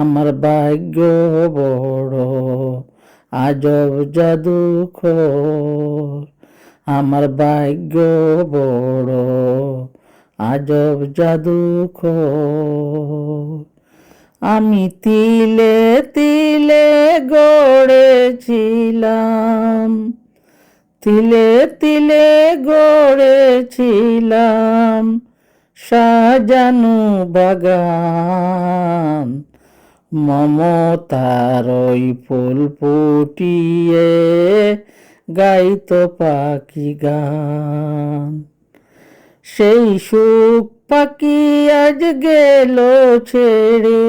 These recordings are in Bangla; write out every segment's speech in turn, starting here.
আমার ভাগ্য বড় আজব জাদুকর। আমার ভাগ্য বড় আজব জাদুকর। আমি তিলে তিলে গড়েছিলাম, তিলে তিলে গড়েছিলাম সাজানো বাগান। মমতার ওই ফুল ফুটিয়ে গাইতো পাখি গান। সেই সুখ পাখি আজ গেল ছেড়ে,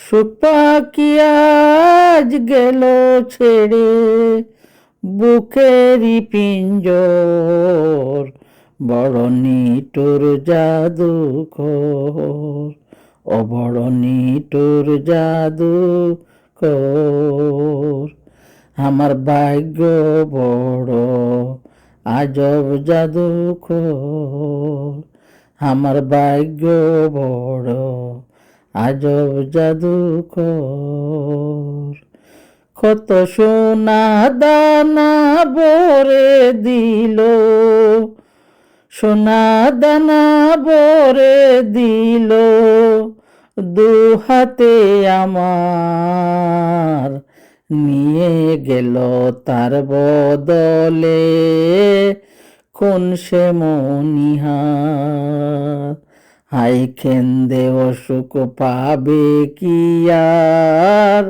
সুখ পাখি আজ গেল ছেড়ে বুকেরই পিঞ্জর। বড় নিঠুর জাদুকর, ও বড় নিঠুর জাদুকর। আমার ভাগ্য বড় আজব জাদুকর। আমার ভাগ্য বড় আজব জাদুকর। কত সোনা দানা ভরে দিল, সোনা দানা ভরে দিল দু হাতে আমার। নিয়ে গেল তার বদলে কোন সে মনিহার। হাই কেন্দে অসুখ পাবে কি আর,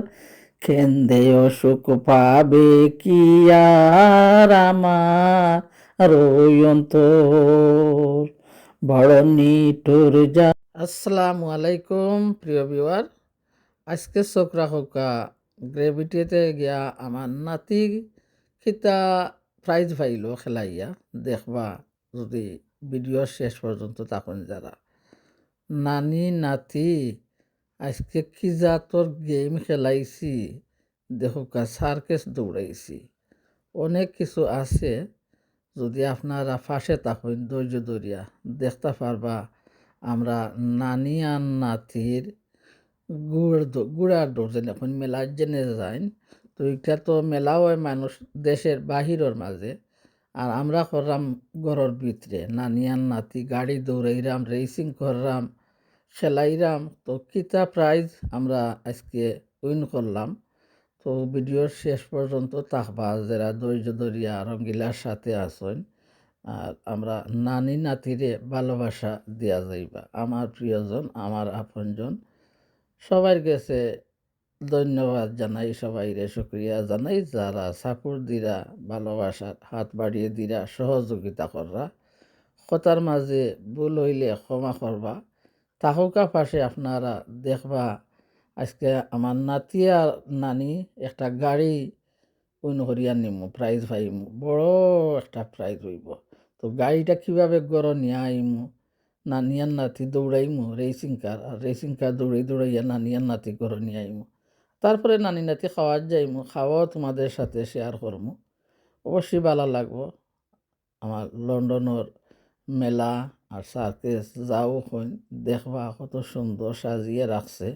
কেন্দে অসুখ পাবে কি আর আমার ওই অন্তর। বড় নিঠুর যা। আসসালামু আলাইকুম প্রিয় ভিউয়ার। আজকে চোখ রাখা গ্রেভিটিতে গিয়া আমার নাতি কিতা প্রাইজ পাইল খেলাইয়া দেখবা, যদি ভিডিও শেষ পর্যন্ত তখন যারা। নানি নাতি আজকে কি জাতর গেম খেলাইছি দেখুকা, সার্কেস দৌড়াইছি, অনেক কিছু আছে। যদি আপনারা ফাঁসে তখন ধৈর্য ধরিয়া দেখতে পারবা আমরা নানি আর নাতির গুড়ার দৌড় যেন এখন মেলার জেনে যাইন। তো এটা তো মেলা হয় মানুষ দেশের বাহিরের মাঝে, আর আমরা করলাম ঘরের ভিতরে। নানি আর নাতি গাড়ি দৌড়াইরাম, রেসিং করলাম, খেলাইরাম। তো কিতা প্রাইজ আমরা আজকে উইন করলাম। তো ভিডিওর শেষ পর্যন্ত তাকবা যারা ধৈর্য ধরিয়া রঙ্গিলার সাথে আসেন। আর আমরা নানি নাতিরে ভালোবাসা দেওয়া যাইবা। আমার প্রিয়জন, আমার আপনজন, সবার কাছে ধন্যবাদ জানাই, সবাইরে শুক্রিয়া জানাই যারা সাপোর্ট দিরা, ভালোবাসার হাত বাড়িয়ে দিরা, সহযোগিতা কররা। কথার মাঝে ভুল হইলে ক্ষমা করবা। তাহকা পাশে আপনারা দেখবা আজকে আমার নাতি আর নানি একটা গাড়ি উইন করিয়া নিমু, প্রাইজ পাইমু, বড় একটা প্রাইজ হইব। তো গাড়িটা কীভাবে গড় নিয়ে আইমু, নানি আর নাতি দৌড়াইমু রেসিং কার, আর রেসিং কার দৌড়াই দৌড়াইয়া নানি আর নাতি গড় নিয়ে আইমু। তারপরে নানি নাতি খাওয়ার যাইমু, খাওয়াও তোমাদের সাথে শেয়ার করমু। অবশ্যই ভালো লাগবো। আমার লন্ডনের মেলা আর সার্কেস যাও হইন দেখবা, কত সুন্দর সাজিয়ে রাখছে,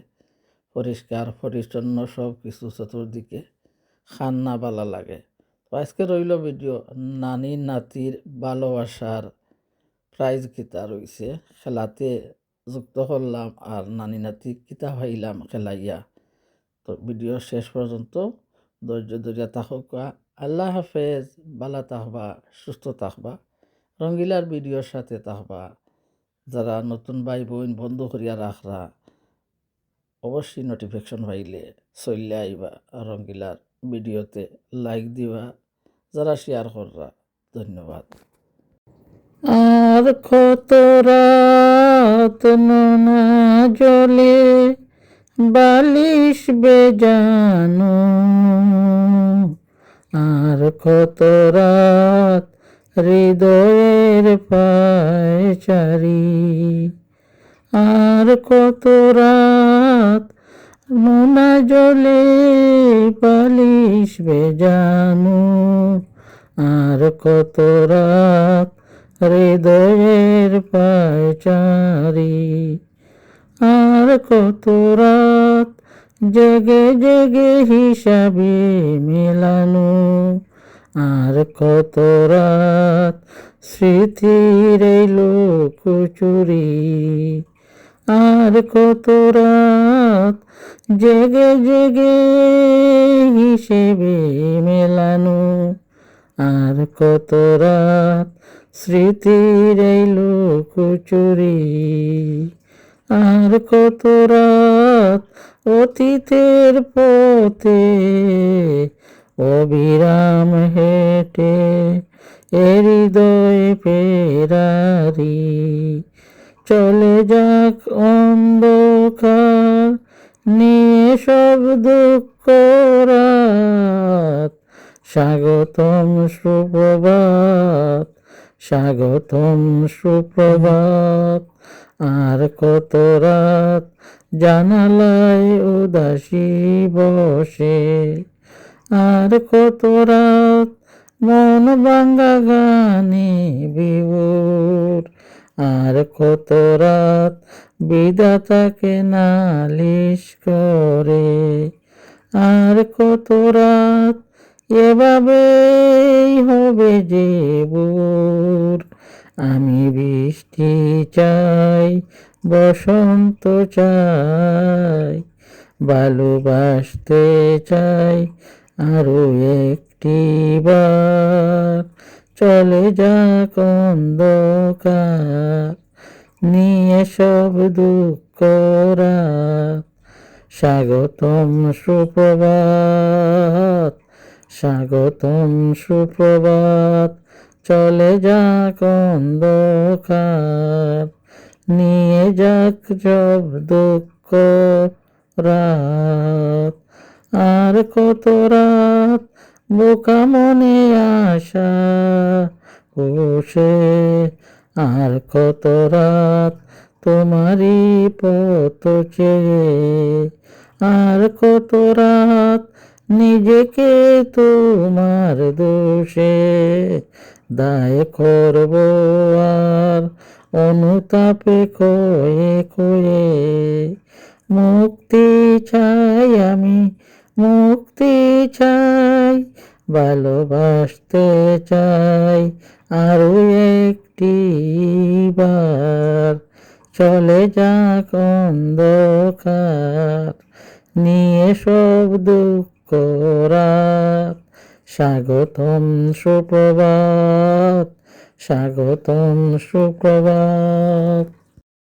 পরিষ্কার পরিচ্ছন্ন সব কিছু চতুর্দিকে, খান্না ভালো লাগে। তো আজকে রইল ভিডিও নানি নাতির ভালোবাসার প্রাইজ কিতা রইছে খেলাতে যুক্ত করলাম, আর নানি নাতি কিতা ভাইলাম খেলাইয়া। তো ভিডিও শেষ পর্যন্ত ধৈর্য ধরিয়া থাকা। আল্লাহ হাফেজ, ভালো থাকবা, সুস্থ থাকবা, রঙ্গিলার ভিডিওর সাথে থাকবা। যারা নতুন ভাই বোন বন্ধ করিয়া রাখরা, অবশ্যই নোটিফিকেশন পাইলে চললে আইবা, রঙ্গিলার ভিডিওতে লাইক দিবা, যারা শেয়ার কররা ধন্যবাদ। আর কত রাত নোনা জলে বালিশ বেজানো, আর কত রাত হৃদয়ের পায়চারি, আর কত রাত নোনা জলে বালিশ বেজানো, আর কত রাত হৃদয়ের পায়চারি। আর কত রাত জেগে জেগে হিসাবে মেলানো, আর কত রাত স্মৃতির এলো কুচুরি, আর কত রাত জেগে জেগে হিসেবে মেলানো, আর কত রাত স্মৃতির এলো কুচুরি, আর কত রাত অতীতের পথে অবিরাম হেঁটে হৃদয় ফেরারি, চলে যাক অন্ধকার নিয়ে সব দুঃখ রাত, স্বাগতম সুপ্রভাত, স্বাগতম সুপ্রভাত, আর কত রাত জানালায় উদাসী বসে, আর কত রাত মন ভাঙ্গা গানে বিভোর, আর কত রাত বিধাতাকে নালিশ করে, আর কত রাত এভাবেই হবে যে ভোর, আমি বৃষ্টি চাই, বসন্ত চাই, ভালোবাসতে চাই আরো একটি বার, চলে যাক অন্ধকার নিয়ে সব দুঃখ রাত, স্বাগতম সুপ্রভাত, স্বাগতম সুপ্রভাত, চলে যাক অন্ধকার নিয়ে যাক সব দুঃখ রাত, আর কত রাত বোকা মনে আশা বসে, আর কত রাত তোমারই পথ চেয়ে, আর কত রাত নিজেকে তোমার দোষে দায় করব আর অনুতাপে কয়ে কয়ে, মুক্তি চাই আমি, মুক্তি চাই, ভালোবাসতে চাই আরো একটি বার, চলে যাক অন্ধকার নিয়ে সব দুঃখ রাত, স্বাগতম সুপ্রভাত, স্বাগতম সুপ্রভাত।